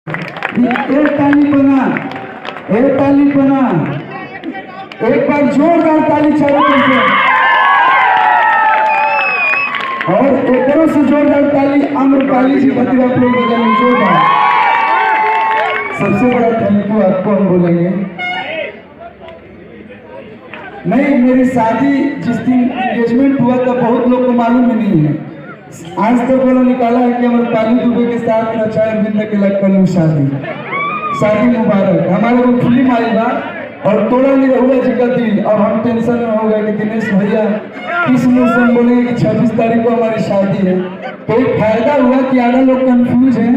एक ताली बना, एक बार जोरदार ताली चालू करके और एक तरह से जोरदार ताली आम्रपाली जी खातिर आप लोग बजाएंगे जोरदार। सबसे बड़ा थैंक यू आपको हम बोलेंगे। नहीं, मेरी शादी जिस दिन एंगेजमेंट हुआ था बहुत लोग को मालूम ही नहीं है। आज तक बोला निकाला है कि आम्रपाली दुबे के साथ रचा अरविंद के लग करूँ शादी मुबारक। हमारे को फिल्म आई बा और तोड़ा नहीं हुआ जी का दिल। अब हम टेंशन में हो गए कि दिनेश भैया किस मुंह से बोलेंगे कि 26 तारीख को हमारी शादी है। तो एक फायदा हुआ कि आधा लोग कंफ्यूज हैं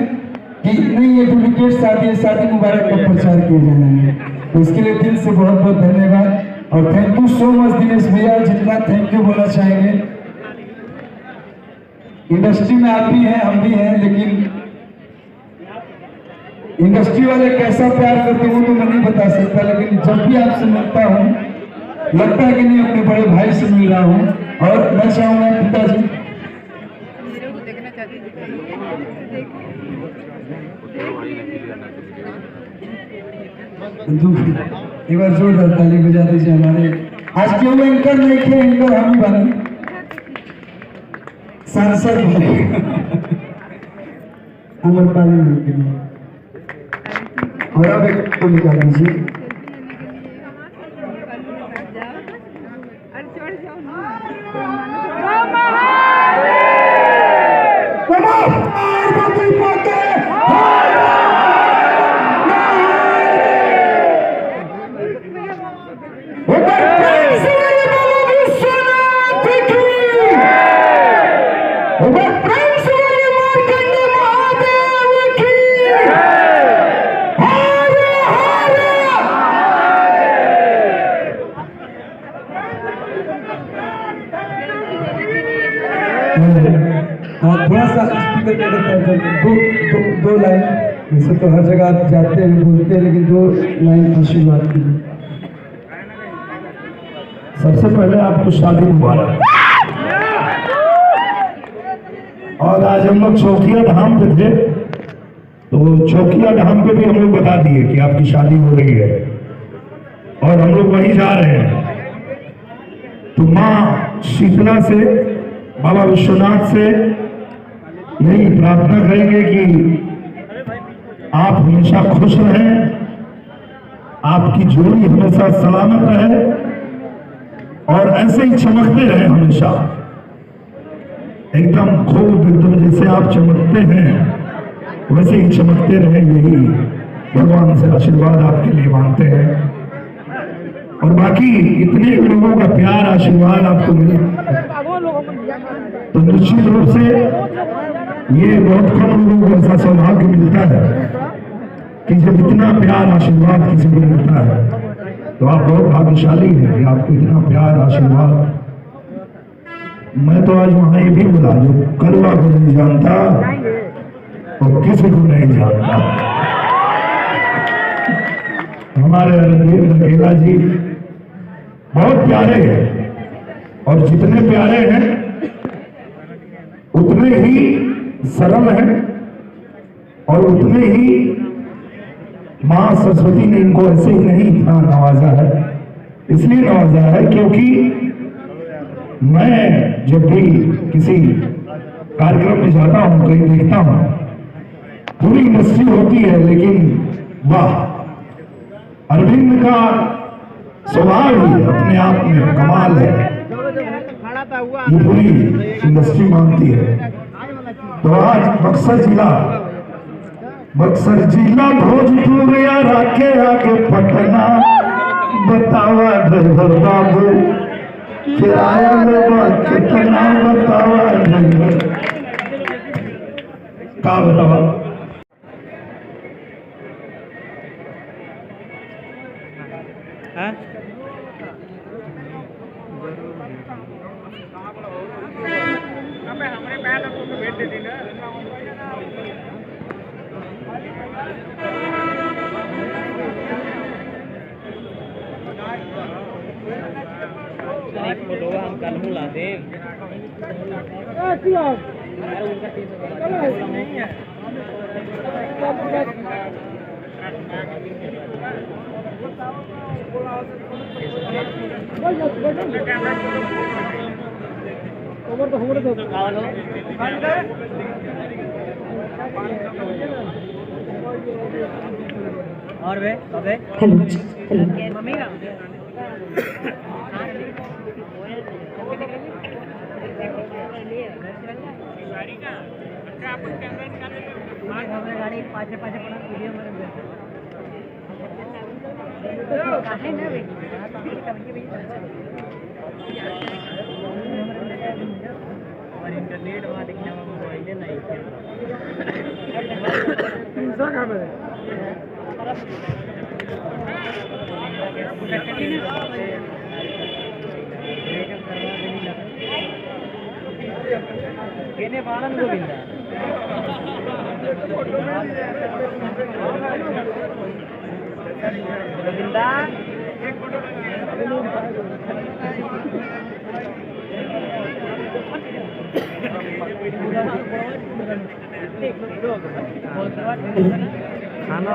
कि नहीं ये डुप्लीकेट शादी है, शादी मुबारक का प्रचार किया जाना है। तो इसके लिए दिल से बहुत बहुत धन्यवाद और thank you so much Dinesh भैया। जितना थैंक यू बोलना चाहेंगे। इंडस्ट्री में आप भी हैं, हम भी हैं, लेकिन इंडस्ट्री वाले कैसा प्यार करते हो तो मैं नहीं बता सकता, लेकिन जब भी आपसे मिलता हूँ लगता है कि नहीं अपने बड़े भाई से मिल रहा हूँ। और मैं चाहूँगा पिताजी एक बार जोरदार ताली बजा दीजिए। हमारे आज क्यों एंकर नहीं थे, एंकर हम ही बने, सांसद बने आम्रपाली के लिए। और अब एक तो निकाल दीजिए। थोड़ा सा स्पीकर दो लाइन। वैसे तो हर जगह आप जाते हैं बोलते हैं, लेकिन 2 लाइन आशीर्वाद की। सबसे पहले आपको शादी मुबारक। और आज हम लोग चौकिया धाम पे थे, तो चौकिया धाम पे भी हम लोग बता दिए कि आपकी शादी हो रही है और हम लोग वहीं जा रहे हैं। तो माँ शीतला से, बाबा विश्वनाथ से यही प्रार्थना करेंगे कि आप हमेशा खुश रहें, आपकी जोड़ी हमेशा सलामत रहे और ऐसे ही चमकते रहे हमेशा, एकदम खूब एकदम जैसे आप चमकते हैं वैसे ही चमकते रहे। यही भगवान से आशीर्वाद आपके लिए मांगते हैं। और बाकी इतने लोगों का प्यार आशीर्वाद आपको मिले तो निश्चित रूप से ये बहुत कम लोगों को ऐसा सौभाग्य मिलता है कि जब इतना प्यार आशीर्वाद किसी को मिलता है तो आप बहुत भाग्यशाली हैं कि आपको इतना प्यार आशीर्वाद। मैं तो आज वहां ये भी बोला, जो कलवा को नहीं जानता और किसी को नहीं जानता। हमारे रणवीर नकेला जी बहुत प्यारे हैं और जितने प्यारे हैं उतने ही सरल हैं और उतने ही मां सरस्वती ने इनको ऐसे ही नहीं इतना नवाजा है। इसलिए नवाजा है क्योंकि मैं जब भी किसी कार्यक्रम में जाता हूं, कहीं देखता हूं, पूरी इंडस्ट्री होती है, लेकिन वाह, अरविंद का स्वभाव ही अपने आप में कमाल है, ये पूरी इंडस्ट्री मानती है। तो आज बक्सर जिला भोजपुर या राके आके पटना, बतावा ड्राइवर बाबू किराया लेवा कितना, बतावा ड्राइवर का बतावा। हमारे पैर को भेज देती ना। हम कल बुला दे उनका और वे अबे हेलो हेलो मम्मी का गाड़ी पाछे पाछे पड़ा वीडियो में काहे ना वे और इंटरनेट वहाँ दिखना मोबाइल नहीं केने बालन गोविंदा गोविंदा खाना